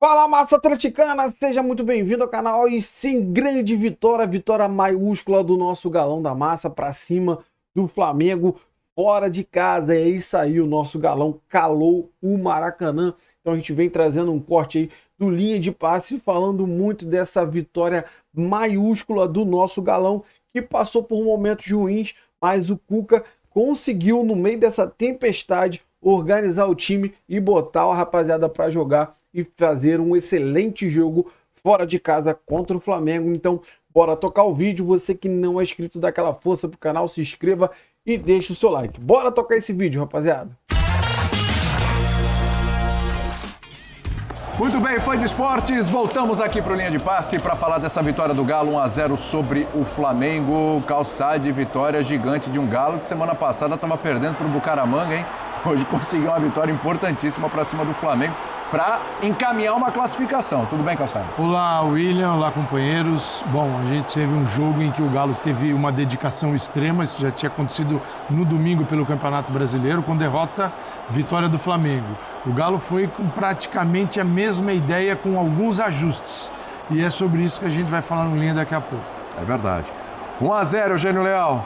Fala, massa atleticana, seja muito bem-vindo ao canal. E sim, grande vitória, vitória maiúscula do nosso Galão da Massa para cima do Flamengo fora de casa. É isso aí, o nosso Galão calou o Maracanã. Então a gente vem trazendo um corte aí do Linha de Passe, falando muito dessa vitória maiúscula do nosso Galão, que passou por momentos ruins, mas o Cuca conseguiu, no meio dessa tempestade, organizar o time e botar a rapaziada para jogar e fazer um excelente jogo fora de casa contra o Flamengo. Então, bora tocar o vídeo. Você que não é inscrito, dá aquela força pro canal, se inscreva e deixa o seu like. Bora tocar esse vídeo, rapaziada. Muito bem, fã de esportes, voltamos aqui para o Linha de Passe para falar dessa vitória do Galo 1-0 sobre o Flamengo. Calçade, vitória gigante de um Galo que semana passada estava perdendo para o Bucaramanga, hein? Hoje conseguiu uma vitória importantíssima para cima do Flamengo para encaminhar uma classificação. Tudo bem, Calçade? Olá, William. Olá, companheiros. Bom, a gente teve um jogo em que o Galo teve uma dedicação extrema. Isso já tinha acontecido no domingo pelo Campeonato Brasileiro, com derrota, vitória do Flamengo. O Galo foi com praticamente a mesma ideia, com alguns ajustes. E é sobre isso que a gente vai falar no Linha daqui a pouco. É verdade. 1-0, Eugênio Leal.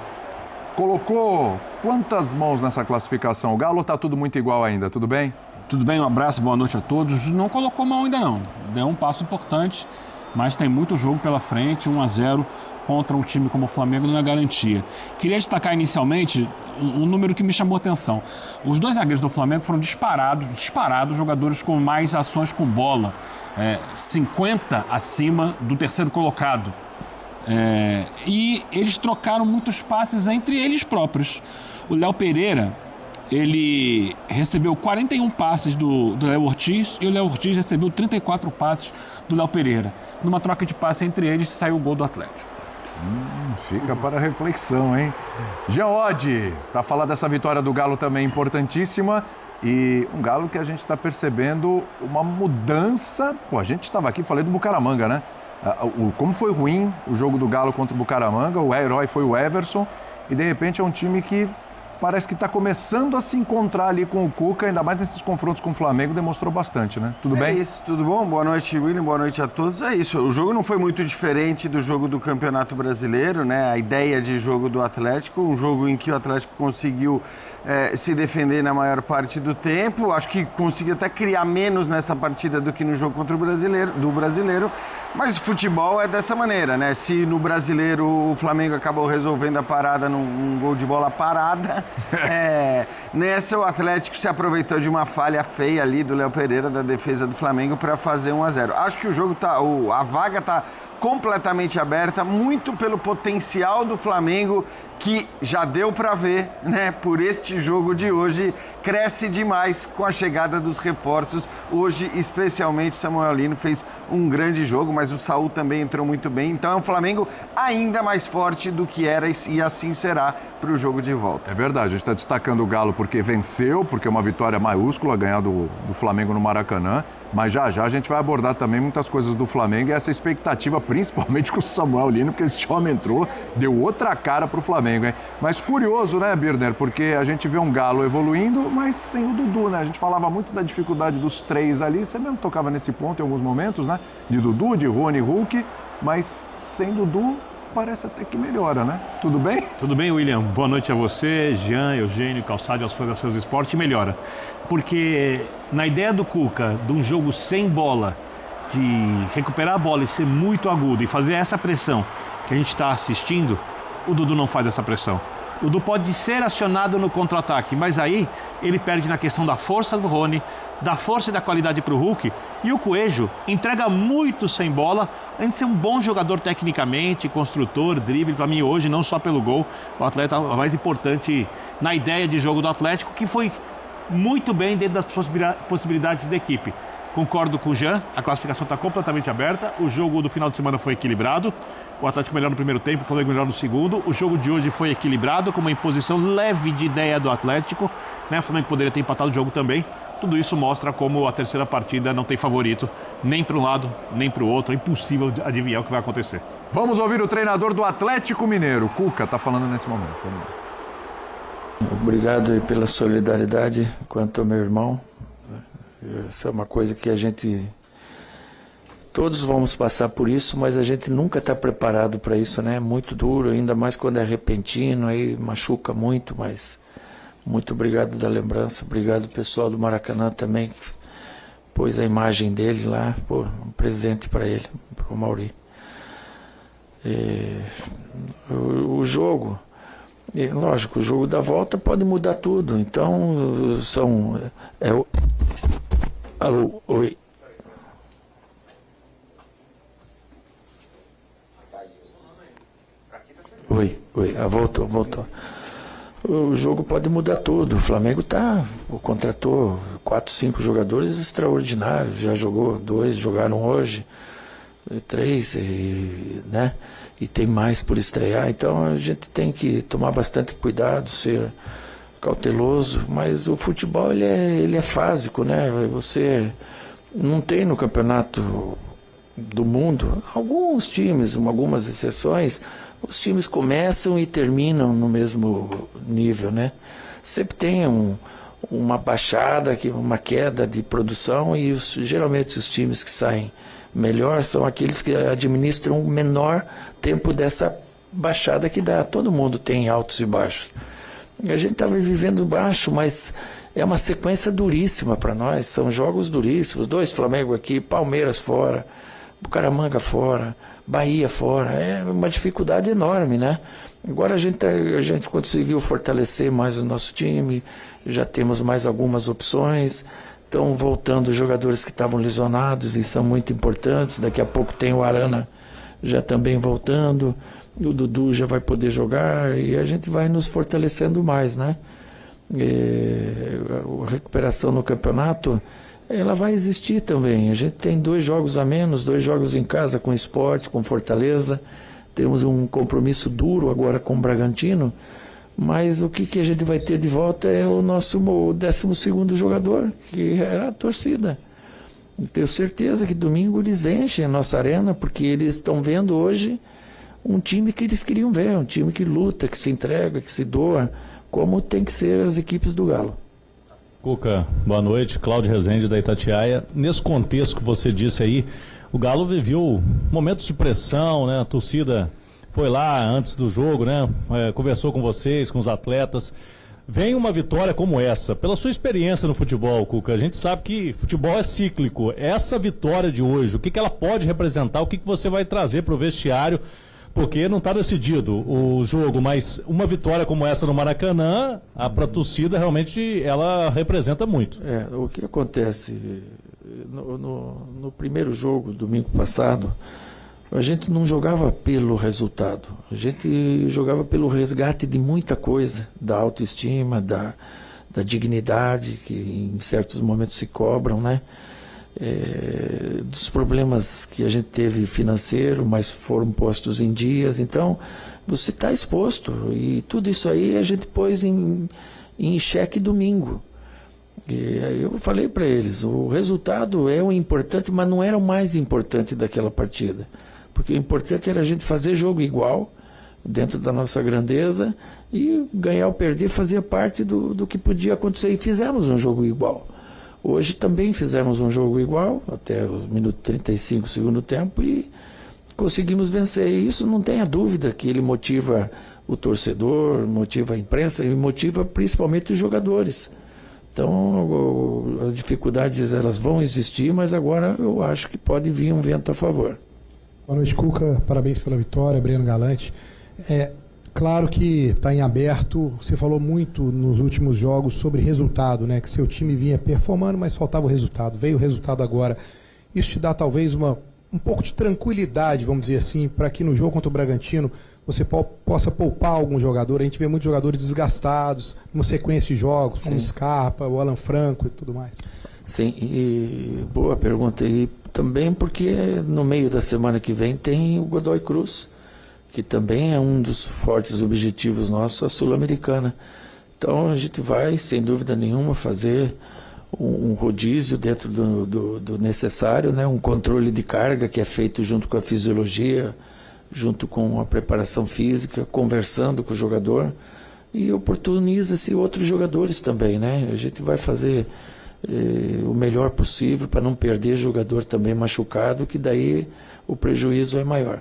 Colocou quantas mãos nessa classificação? O Galo está tudo muito igual ainda, tudo bem? Tudo bem, um abraço, boa noite a todos. Não colocou mão ainda não, deu um passo importante, mas tem muito jogo pela frente. 1-0 contra um time como o Flamengo não é garantia. Queria destacar inicialmente um número que me chamou a atenção. Os dois zagueiros do Flamengo foram disparados jogadores com mais ações com bola, 50 acima do terceiro colocado. E eles trocaram muitos passes entre eles próprios. O Léo Pereira, ele recebeu 41 passes do Léo Ortiz e o Léo Ortiz recebeu 34 passes do Léo Pereira. Numa troca de passe entre eles, saiu o gol do Atlético. Fica para reflexão, hein? Jean Oddi, tá falando dessa vitória do Galo também importantíssima. E um Galo que a gente está percebendo uma mudança. Pô, a gente estava aqui, falei do Bucaramanga, né? Como foi ruim o jogo do Galo contra o Bucaramanga, o herói foi o Everson, e de repente é um time que parece que está começando a se encontrar ali com o Cuca, ainda mais nesses confrontos com o Flamengo, demonstrou bastante, né? Tudo bem? É isso, tudo bom? Boa noite, William, boa noite a todos. É isso, o jogo não foi muito diferente do jogo do Campeonato Brasileiro, né? A ideia de jogo do Atlético, um jogo em que o Atlético conseguiu se defender na maior parte do tempo. Acho que conseguiu até criar menos nessa partida do que no jogo contra o brasileiro. Mas o futebol é dessa maneira, né? Se no Brasileiro o Flamengo acabou resolvendo a parada num gol de bola parada, nessa o Atlético se aproveitou de uma falha feia ali do Léo Pereira, da defesa do Flamengo, para fazer 1-0. Acho que o jogo a vaga está completamente aberta, muito pelo potencial do Flamengo, que já deu para ver, né? Por este jogo de hoje, cresce demais com a chegada dos reforços. Hoje, especialmente, Samuel Lino fez um grande jogo, mas o Saul também entrou muito bem. Então é um Flamengo ainda mais forte do que era e assim será para o jogo de volta. É verdade, a gente está destacando o Galo porque venceu, porque é uma vitória maiúscula ganhar do Flamengo no Maracanã. Mas já a gente vai abordar também muitas coisas do Flamengo e essa expectativa, principalmente com o Samuel Lino, porque esse homem entrou, deu outra cara para o Flamengo, hein? Mas curioso, né, Birner? Porque a gente vê um Galo evoluindo, mas sem o Dudu, né? A gente falava muito da dificuldade dos três ali, você mesmo tocava nesse ponto em alguns momentos, né? De Dudu, de Rony, Hulk, mas sem Dudu parece até que melhora, né? Tudo bem? Tudo bem, William? Boa noite a você, Jean, Eugênio, Calçade, aos fãs das fãs do esporte, melhora. Porque na ideia do Cuca, de um jogo sem bola, de recuperar a bola e ser muito agudo e fazer essa pressão que a gente está assistindo, o Dudu não faz essa pressão. O Dudu pode ser acionado no contra-ataque, mas aí ele perde na questão da força do Rony, da força e da qualidade para o Hulk. E o Coelho entrega muito sem bola, além de ser um bom jogador tecnicamente, construtor, drible. Para mim hoje, não só pelo gol, o atleta mais importante na ideia de jogo do Atlético, que foi muito bem dentro das possibilidades da equipe. Concordo com o Jean, a classificação está completamente aberta, o jogo do final de semana foi equilibrado, o Atlético melhor no primeiro tempo, o Flamengo melhor no segundo, o jogo de hoje foi equilibrado, com uma imposição leve de ideia do Atlético, né? O Flamengo poderia ter empatado o jogo também. Tudo isso mostra como a terceira partida não tem favorito, nem para um lado, nem para o outro, é impossível adivinhar o que vai acontecer. Vamos ouvir o treinador do Atlético Mineiro, Cuca, está falando nesse momento. Vamos lá. Obrigado aí pela solidariedade quanto ao meu irmão. Isso é uma coisa que a gente todos vamos passar por isso, mas a gente nunca está preparado para isso, né? É muito duro, ainda mais quando é repentino, aí machuca muito, mas muito obrigado da lembrança, obrigado pessoal do Maracanã também, que pôs a imagem dele lá, pô, um presente para ele, para o Mauri. O jogo, lógico, o jogo da volta pode mudar tudo, então alô, oi. Oi, voltou. O jogo pode mudar tudo. O Flamengo contratou 4, 5 jogadores extraordinários. Já jogou 2, jogaram hoje, 3, né? E tem mais por estrear. Então a gente tem que tomar bastante cuidado, ser cauteloso. Mas o futebol ele é fásico, né? Você não tem no campeonato do mundo, alguns times, algumas exceções, os times começam e terminam no mesmo nível, né? Sempre tem uma baixada, uma queda de produção e geralmente os times que saem melhor são aqueles que administram o menor tempo dessa baixada que dá. Todo mundo tem altos e baixos. A gente estava vivendo baixo, mas é uma sequência duríssima para nós, são jogos duríssimos, 2 Flamengo aqui, Palmeiras fora, Bucaramanga fora, Bahia fora, é uma dificuldade enorme, né? Agora a gente conseguiu fortalecer mais o nosso time, já temos mais algumas opções, estão voltando jogadores que estavam lesionados e são muito importantes, daqui a pouco tem o Arana já também voltando, o Dudu já vai poder jogar e a gente vai nos fortalecendo mais, né? A recuperação no campeonato, ela vai existir também. A gente tem 2 jogos a menos, 2 jogos em casa com o Sport, com Fortaleza. Temos um compromisso duro agora com o Bragantino, mas o que a gente vai ter de volta é o nosso 12º jogador, que era a torcida. Eu tenho certeza que domingo eles enchem a nossa arena, porque eles estão vendo hoje um time que eles queriam ver, um time que luta, que se entrega, que se doa, como tem que ser as equipes do Galo. Cuca, boa noite. Cláudio Rezende da Itatiaia. Nesse contexto que você disse aí, o Galo viveu momentos de pressão, né? A torcida foi lá antes do jogo, né? Conversou com vocês, com os atletas. Vem uma vitória como essa, pela sua experiência no futebol, Cuca, a gente sabe que futebol é cíclico. Essa vitória de hoje, o que ela pode representar, o que você vai trazer para o vestiário? Porque não está decidido o jogo, mas uma vitória como essa no Maracanã, para a torcida realmente ela representa muito. O que acontece no primeiro jogo, domingo passado, a gente não jogava pelo resultado, a gente jogava pelo resgate de muita coisa, da autoestima, da dignidade, que em certos momentos se cobram, né? Dos problemas que a gente teve financeiro, mas foram postos em dias, então você está exposto e tudo isso aí a gente pôs em xeque domingo. E aí eu falei para eles, o resultado é o importante, mas não era o mais importante daquela partida, porque o importante era a gente fazer jogo igual, dentro da nossa grandeza, e ganhar ou perder fazia parte do que podia acontecer, e fizemos um jogo igual. Hoje também fizemos um jogo igual, até os minutos 35 do segundo tempo, e conseguimos vencer. E isso não tenha dúvida que ele motiva o torcedor, motiva a imprensa e motiva principalmente os jogadores. Então, as dificuldades elas vão existir, mas agora eu acho que pode vir um vento a favor. Boa noite, Cuca. Parabéns pela vitória, Breno Galante. Claro que está em aberto, você falou muito nos últimos jogos sobre resultado, né? Que seu time vinha performando, mas faltava o resultado. Veio o resultado agora. Isso te dá talvez um pouco de tranquilidade, vamos dizer assim, para que no jogo contra o Bragantino você possa poupar algum jogador. A gente vê muitos jogadores desgastados, numa sequência de jogos, como o Scarpa, o Alan Franco e tudo mais. Sim, e boa pergunta. E também porque no meio da semana que vem tem o Godoy Cruz, que também é um dos fortes objetivos nossos, a Sul-Americana. Então a gente vai, sem dúvida nenhuma, fazer um rodízio dentro do necessário, né? Um controle de carga que é feito junto com a fisiologia, junto com a preparação física, conversando com o jogador, e oportuniza-se outros jogadores também, né? A gente vai fazer o melhor possível para não perder jogador também machucado, que daí o prejuízo é maior.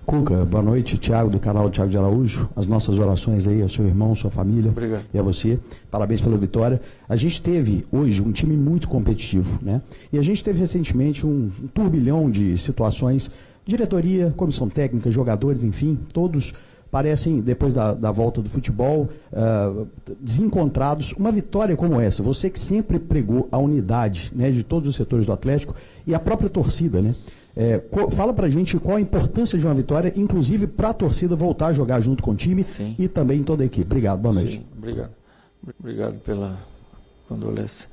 Cuca, boa noite, Thiago, do canal Thiago de Araújo. As nossas orações aí ao seu irmão, sua família. Obrigado. E a você. Parabéns pela vitória. A gente teve hoje um time muito competitivo, né? E a gente teve recentemente um turbilhão de situações, diretoria, comissão técnica, jogadores, enfim, todos parecem, depois da volta do futebol, desencontrados. Uma vitória como essa, você que sempre pregou a unidade, né, de todos os setores do Atlético e a própria torcida, né? Fala pra gente qual a importância de uma vitória, inclusive para a torcida voltar a jogar junto com o time. Sim. E também toda a equipe. Obrigado, boa noite. Sim, obrigado. Obrigado pela condolência.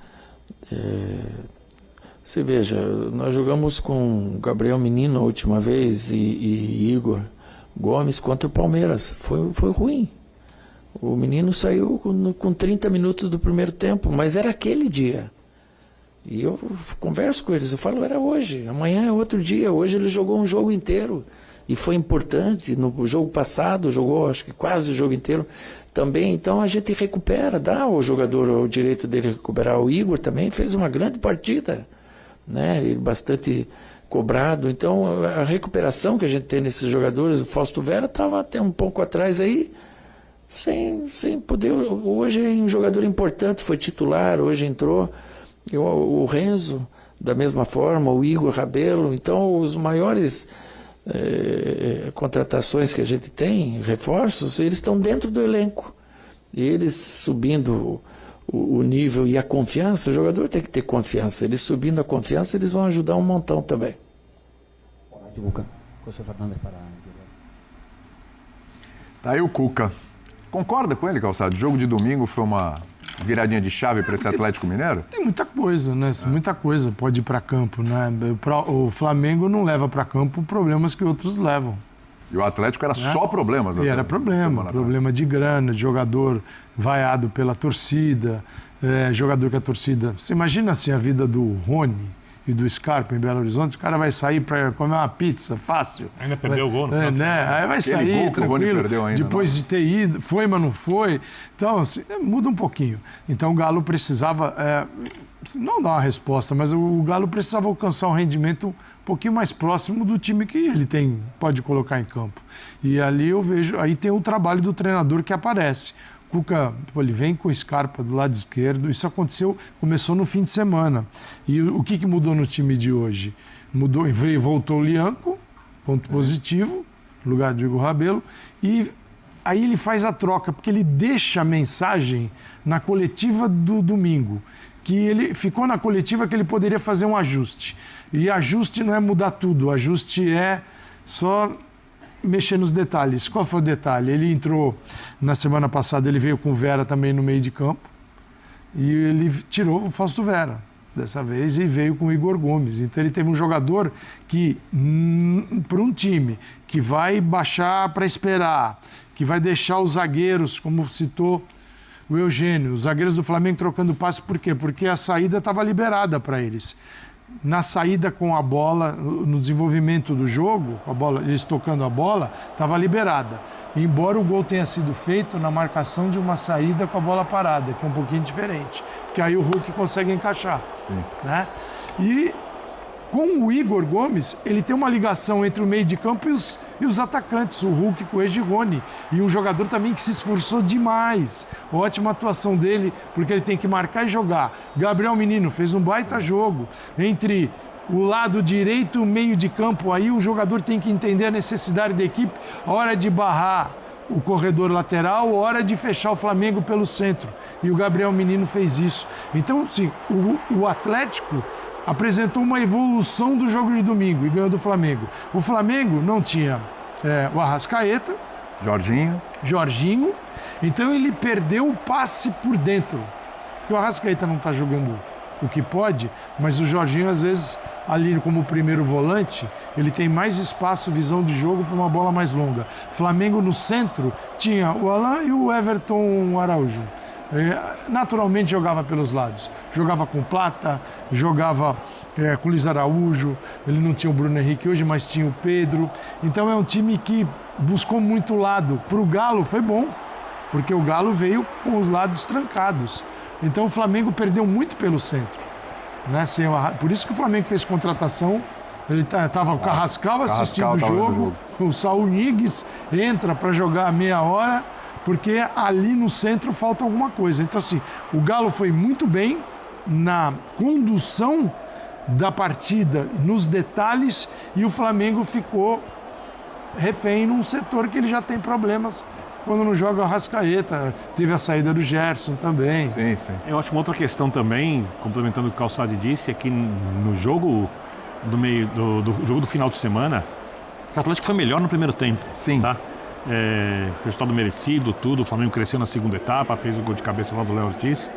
Você veja, nós jogamos com Gabriel Menino a última vez e Igor Gomes contra o Palmeiras. Foi ruim. O Menino saiu com 30 minutos do primeiro tempo, mas era aquele dia. E eu converso com eles, eu falo, era hoje, amanhã é outro dia. Hoje ele jogou um jogo inteiro e foi importante. No jogo passado jogou, acho que quase o jogo inteiro também. Então a gente recupera, dá ao jogador o direito dele recuperar. O Igor também fez uma grande partida, né? E bastante cobrado. Então a recuperação que a gente tem nesses jogadores, o Fausto Vera estava até um pouco atrás aí, sem poder. Hoje é um jogador importante, foi titular, hoje entrou. O Renzo, da mesma forma, o Igor Rabelo. Então, os maiores contratações que a gente tem, reforços, eles estão dentro do elenco. E eles subindo o nível e a confiança, o jogador tem que ter confiança. Eles subindo a confiança, eles vão ajudar um montão também. Tá aí o Cuca. Concorda com ele, Calçado? O jogo de domingo foi uma viradinha de chave para esse Atlético Mineiro? Tem muita coisa, né? Muita coisa pode ir para campo, né? O Flamengo não leva para campo problemas que outros levam. E o Atlético era só problemas. E era problema de grana, de jogador vaiado pela torcida, jogador que a torcida... Você imagina assim a vida do Rony e do Scarpa em Belo Horizonte, o cara vai sair para comer uma pizza, fácil. Ainda perdeu o gol no final de semana. Aí vai sair tranquilo, ainda, depois de ter ido, foi, mas não foi. Então, assim, muda um pouquinho. Então o Galo precisava, não dar uma resposta, mas o Galo precisava alcançar um rendimento um pouquinho mais próximo do time que ele pode colocar em campo. E ali eu vejo, aí tem o trabalho do treinador que aparece. Cuca, ele vem com o Scarpa do lado esquerdo, isso começou no fim de semana. E o que mudou no time de hoje? Voltou o Lianco, ponto positivo, no lugar do Igor Rabelo, e aí ele faz a troca, porque ele deixa a mensagem na coletiva do domingo, que ele ficou na coletiva que ele poderia fazer um ajuste. E ajuste não é mudar tudo, ajuste é só mexer nos detalhes. Qual foi o detalhe? Ele entrou, na semana passada, ele veio com o Vera também no meio de campo e ele tirou o Fausto Vera dessa vez e veio com o Igor Gomes. Então ele teve um jogador que, para um time que vai baixar para esperar, que vai deixar os zagueiros, como citou o Eugênio, os zagueiros do Flamengo trocando passe, por quê? Porque a saída estava liberada para eles. Na saída com a bola, no desenvolvimento do jogo, eles tocando a bola, estava liberada. Embora o gol tenha sido feito na marcação de uma saída com a bola parada, que é um pouquinho diferente. Porque aí o Hulk consegue encaixar. Né? E com o Igor Gomes, ele tem uma ligação entre o meio de campo e os atacantes, o Hulk com o Egirone. E um jogador também que se esforçou demais. Ótima atuação dele, porque ele tem que marcar e jogar. Gabriel Menino fez um baita jogo. Entre o lado direito e o meio de campo, aí o jogador tem que entender a necessidade da equipe, a hora de barrar o corredor lateral, a hora de fechar o Flamengo pelo centro. E o Gabriel Menino fez isso. Então, sim, o Atlético apresentou uma evolução do jogo de domingo e ganhou do Flamengo. O Flamengo não tinha o Arrascaeta, Jorginho, então ele perdeu o passe por dentro. Porque o Arrascaeta não está jogando o que pode, mas o Jorginho, às vezes, ali como primeiro volante, ele tem mais espaço, visão de jogo para uma bola mais longa. Flamengo no centro tinha o Alain e o Everton Araújo. Naturalmente jogava pelos lados. Jogava com Plata, jogava com o Luiz Araújo, ele não tinha o Bruno Henrique hoje, mas tinha o Pedro. Então é um time que buscou muito lado. Para o Galo foi bom, porque o Galo veio com os lados trancados. Então o Flamengo perdeu muito pelo centro. Né? Por isso que o Flamengo fez contratação. Ele estava o Carrascal assistindo o jogo, o Saul Niguez entra para jogar meia hora, porque ali no centro falta alguma coisa. Então, assim, o Galo foi muito bem na condução da partida, nos detalhes, e o Flamengo ficou refém num setor que ele já tem problemas quando não joga o Arrascaeta. Teve a saída do Gerson também. Sim, sim. Eu acho uma outra questão também, complementando o que o Calçade disse, é que no jogo do jogo do final de semana, o Atlético foi melhor no primeiro tempo. Sim. Tá? Resultado merecido, tudo. O Flamengo cresceu na segunda etapa, fez o gol de cabeça lá do Léo Ortiz.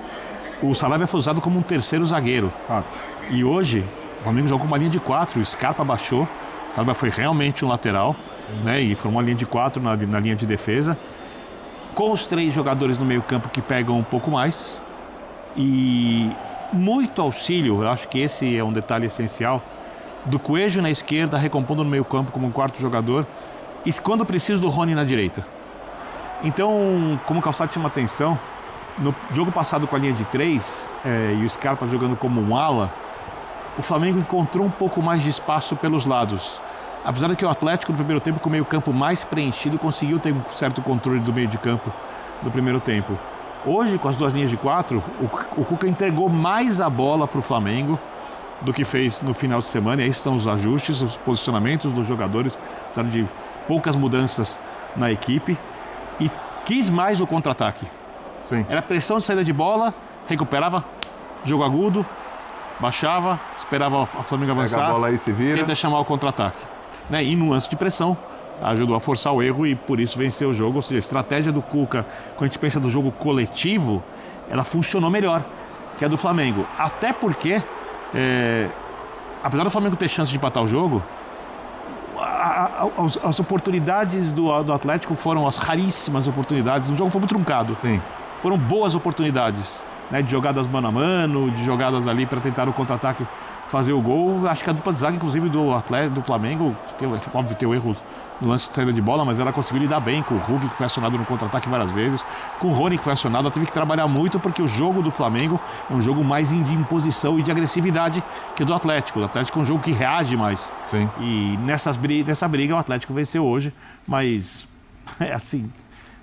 O Sarabia foi usado como um terceiro zagueiro. Fato. E hoje, o Flamengo jogou com uma linha de 4, o Scarpa baixou. O Sarabia foi realmente um lateral, né? E formou uma linha de 4 na linha de defesa. Com os 3 jogadores no meio campo que pegam um pouco mais. E muito auxílio, eu acho que esse é um detalhe essencial, do Coelho na esquerda, recompondo no meio campo como um quarto jogador, e quando preciso do Rony na direita. Então, como o Calçado chama atenção, no jogo passado com a linha de 3 e o Scarpa jogando como um ala, o Flamengo encontrou um pouco mais de espaço pelos lados. Apesar de que o Atlético no primeiro tempo com o meio campo mais preenchido conseguiu ter um certo controle do meio de campo no primeiro tempo. Hoje, com as 2 linhas de 4, o Cuca entregou mais a bola para o Flamengo do que fez no final de semana. E aí estão os ajustes, os posicionamentos dos jogadores, apesar de poucas mudanças na equipe, e quis mais o contra-ataque. Sim. Era pressão de saída de bola, recuperava, jogo agudo, baixava, esperava a Flamengo avançar, pega a bola aí, se vira. Tenta chamar o contra-ataque. Né? E no lance de pressão, ajudou a forçar o erro e por isso venceu o jogo. Ou seja, a estratégia do Cuca, quando a gente pensa do jogo coletivo, ela funcionou melhor que a do Flamengo. Até porque, apesar do Flamengo ter chance de empatar o jogo, as oportunidades do Atlético foram as raríssimas oportunidades. O jogo foi muito truncado. Sim. Foram boas oportunidades, né, de jogadas mano a mano, de jogadas ali para tentar o contra-ataque, fazer o gol. Acho que a dupla de zaga, inclusive do Flamengo, óbvio, tem o erro no lance de saída de bola, mas ela conseguiu lidar bem com o Hulk, que foi acionado no contra-ataque várias vezes, com o Rony, que foi acionado. Ela teve que trabalhar muito, porque o jogo do Flamengo é um jogo mais de imposição e de agressividade que o do Atlético. O Atlético é um jogo que reage mais. Sim. E nessa briga o Atlético venceu hoje, mas assim,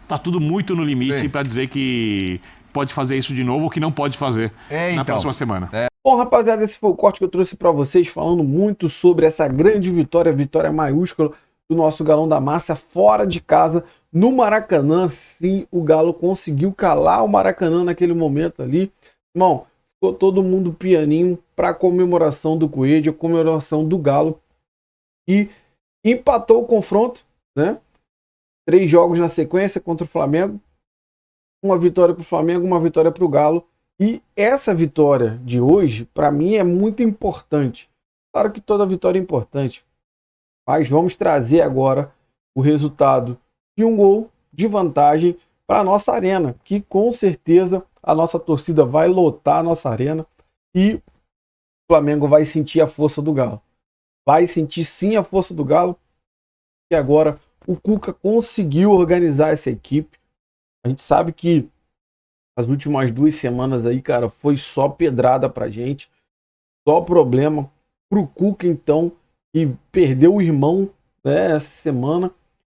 tá tudo muito no limite para dizer que pode fazer isso de novo ou que não pode fazer na próxima semana. Bom, rapaziada, esse foi o corte que eu trouxe para vocês, falando muito sobre essa grande vitória maiúscula do nosso Galão da Massa fora de casa no Maracanã. Sim, o Galo conseguiu calar o Maracanã naquele momento ali. Irmão, ficou todo mundo pianinho para a comemoração do Coelho, a comemoração do Galo, e empatou o confronto, né? 3 jogos na sequência contra o Flamengo. Uma vitória para o Flamengo, uma vitória para o Galo. E essa vitória de hoje, para mim, é muito importante. Claro que toda vitória é importante. Mas vamos trazer agora o resultado de um gol de vantagem para a nossa arena. Que com certeza a nossa torcida vai lotar a nossa arena. E o Flamengo vai sentir a força do Galo. Vai sentir sim a força do Galo. E agora o Cuca conseguiu organizar essa equipe. A gente sabe que as últimas 2 semanas aí, cara, foi só pedrada pra gente. Só problema pro Cuca, então, que perdeu o irmão, né, essa semana.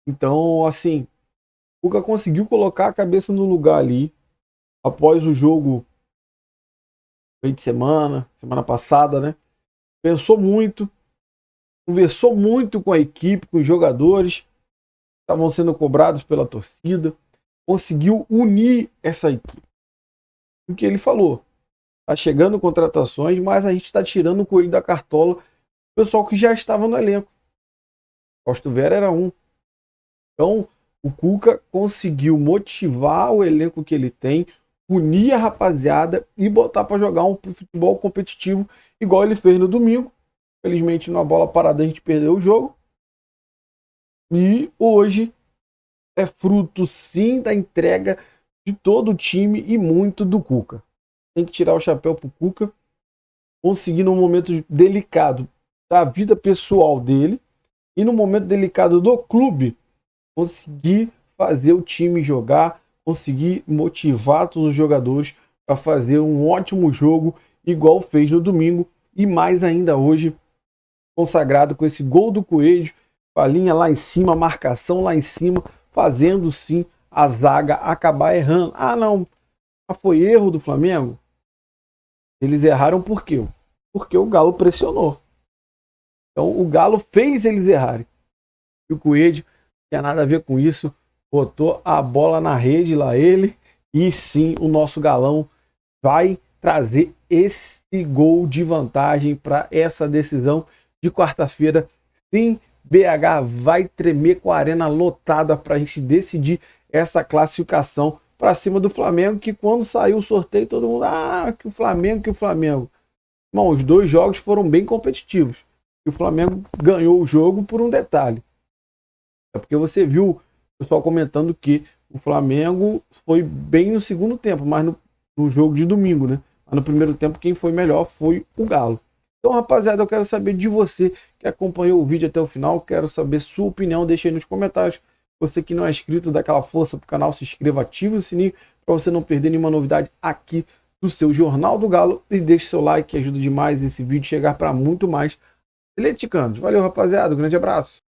Então, assim, o Cuca conseguiu colocar a cabeça no lugar ali. Após o jogo meio de semana passada, né? Pensou muito, conversou muito com a equipe, com os jogadores que estavam sendo cobrados pela torcida. Conseguiu unir essa equipe. O que ele falou, tá chegando contratações, mas a gente está tirando o coelho da cartola, o pessoal que já estava no elenco. Fausto Vera era um. Então, o Cuca conseguiu motivar o elenco que ele tem, unir a rapaziada e botar para jogar um futebol competitivo, igual ele fez no domingo. Felizmente, numa bola parada, a gente perdeu o jogo. E hoje é fruto, sim, da entrega de todo o time e muito do Cuca. Tem que tirar o chapéu pro Cuca, conseguir num momento delicado da vida pessoal dele e no momento delicado do clube, conseguir fazer o time jogar, conseguir motivar todos os jogadores para fazer um ótimo jogo, igual fez no domingo, e mais ainda hoje, consagrado com esse gol do Coelho, com a linha lá em cima, a marcação lá em cima, fazendo sim a zaga acabar errando. Ah, não, foi erro do Flamengo? Eles erraram por quê? Porque o Galo pressionou. Então o Galo fez eles errarem. E o Coelho, não tinha nada a ver com isso, botou a bola na rede lá ele, e sim, o nosso Galão vai trazer esse gol de vantagem para essa decisão de quarta-feira. Sim, BH vai tremer com a arena lotada para a gente decidir essa classificação para cima do Flamengo, que quando saiu o sorteio todo mundo, que o Flamengo. Bom, os dois jogos foram bem competitivos. E o Flamengo ganhou o jogo por um detalhe. É porque você viu o pessoal comentando que o Flamengo foi bem no segundo tempo, mas no jogo de domingo, né? Mas no primeiro tempo quem foi melhor foi o Galo. Então, rapaziada, eu quero saber de você que acompanhou o vídeo até o final. Quero saber sua opinião, deixa aí nos comentários. Você que não é inscrito, dá aquela força pro canal, se inscreva, ative o sininho para você não perder nenhuma novidade aqui do seu Jornal do Galo. E deixe seu like, que ajuda demais esse vídeo chegar para muito mais atleticanos. Valeu, rapaziada, um grande abraço.